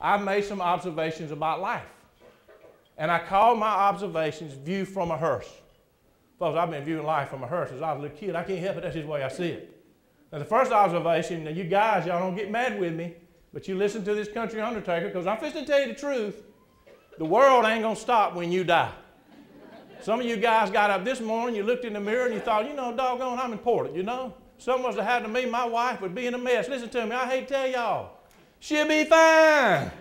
I made some observations about life. And I called my observations View from a Hearse. Folks, I've been viewing life from a hearse since I was a little kid. I can't help it, that's just the way I see it. Now the first observation, now you guys, y'all don't get mad with me, but you listen to this country undertaker, because I'm fixing to tell you the truth. The world ain't gonna stop when you die. Some of you guys got up this morning, you looked in the mirror and you thought, you know, doggone, I'm important, you know? Something was to happen to me, my wife would be in a mess. Listen to me, I hate to tell y'all. She'll be fine.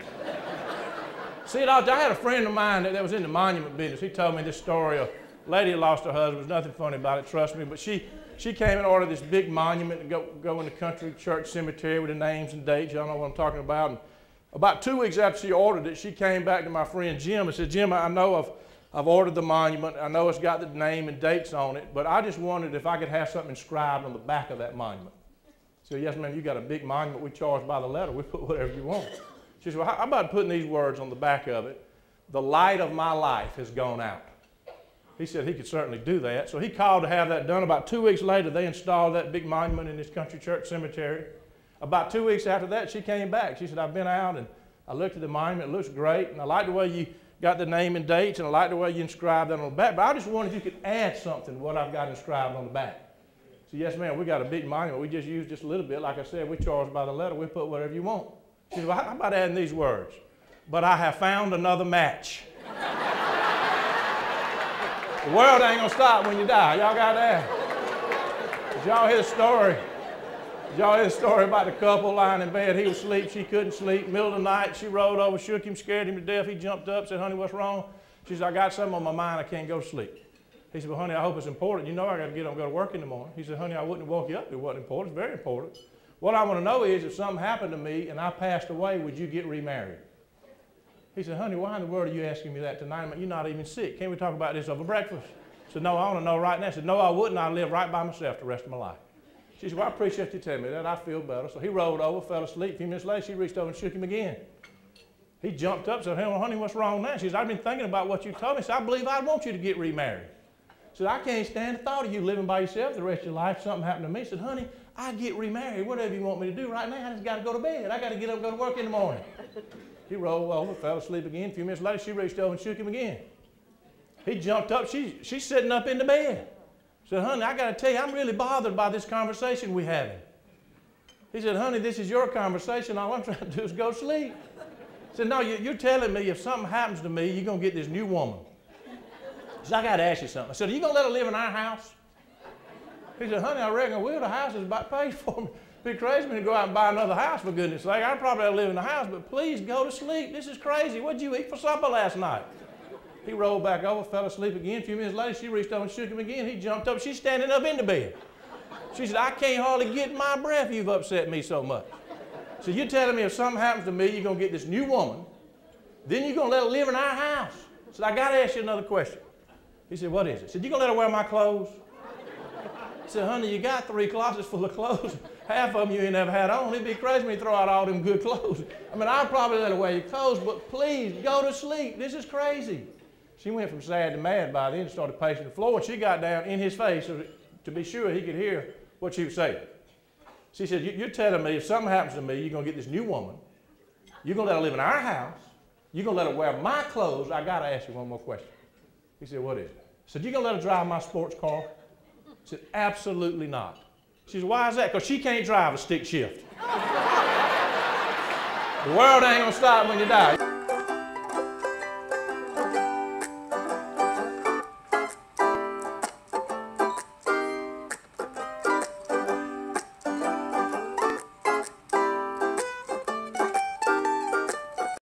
See, I had a friend of mine that was in the monument business. He told me this story. A lady that lost her husband. There's nothing funny about it, trust me. But she came and ordered this big monument to go in the country church cemetery with the names and dates. Y'all know what I'm talking about. And about 2 weeks after she ordered it, she came back to my friend Jim and said, Jim, I know I've ordered the monument. I know it's got the name and dates on it, but I just wondered if I could have something inscribed on the back of that monument. I said, yes, ma'am, you got a big monument. We charge by the letter. We put whatever you want. She said, well, how about putting these words on the back of it? The light of my life has gone out. He said he could certainly do that. So he called to have that done. About 2 weeks later, they installed that big monument in this country church cemetery. About 2 weeks after that, she came back. She said, I've been out and I looked at the monument. It looks great. And I like the way you got the name and dates, and I like the way you inscribed that on the back. But I just wondered if you could add something to what I've got inscribed on the back. She said, yes, ma'am, we got a big monument. We just use just a little bit. Like I said, we charge by the letter. We put whatever you want. She said, well, how about adding these words? But I have found another match. The world ain't gonna stop when you die. Y'all got that? Did y'all hear the story? Did y'all hear the story about the couple lying in bed? He was asleep, she couldn't sleep. Middle of the night, she rolled over, shook him, scared him to death. He jumped up, said, honey, what's wrong? She said, I got something on my mind, I can't go to sleep. He said, well, honey, I hope it's important. You know I gotta get up and go to work in the morning. He said, honey, I wouldn't have woke you up if it wasn't important. It's very important. What I want to know is if something happened to me and I passed away, would you get remarried? He said, honey, why in the world are you asking me that tonight? You're not even sick. Can't we talk about this over breakfast? I said, no, I want to know right now. He said, no, I wouldn't. I'd live right by myself the rest of my life. She said, well, I appreciate you telling me that. I feel better. So he rolled over, fell asleep. A few minutes later, she reached over and shook him again. He jumped up and said, hey, well, honey, what's wrong now? She said, I've been thinking about what you told me. She said, I believe I want you to get remarried. She said, I can't stand the thought of you living by yourself the rest of your life. Something happened to me. She said, honey, I get remarried. Whatever you want me to do right now, I just got to go to bed. I got to get up and go to work in the morning. He rolled over, fell asleep again. A few minutes later, she reached over and shook him again. He jumped up. She's sitting up in the bed. She said, honey, I got to tell you, I'm really bothered by this conversation we're having. He said, honey, this is your conversation. All I'm trying to do is go to sleep. He said, no, you're telling me if something happens to me, you're going to get this new woman. He said, I got to ask you something. I said, are you going to let her live in our house? He said, honey, I reckon I will. The house is about paid for me. It'd be crazy for me to go out and buy another house, for goodness sake. I'd probably have to live in the house, but please go to sleep. This is crazy. What did you eat for supper last night? He rolled back over, fell asleep again. A few minutes later, she reached over and shook him again. He jumped up. She's standing up in the bed. She said, I can't hardly get my breath. You've upset me so much. So you're telling me if something happens to me, you're going to get this new woman, then you're going to let her live in our house. I said, I got to ask you another question. He said, what is it? I said, you going to let her wear my clothes? I said, honey, you got 3 closets full of clothes. Half of them you ain't never had on. It'd be crazy when you throw out all them good clothes. I mean, I'd probably let her wear your clothes, but please, go to sleep. This is crazy. She went from sad to mad by then and started pacing the floor, and she got down in his face to be sure he could hear what she was saying. She said, you're telling me if something happens to me, you're going to get this new woman. You're going to let her live in our house. You're going to let her wear my clothes. I got to ask you one more question. He said, what is it? I said, you going to let her drive my sports car? I said, absolutely not. She said, why is that? Because she can't drive a stick shift. The world ain't going to stop when you die.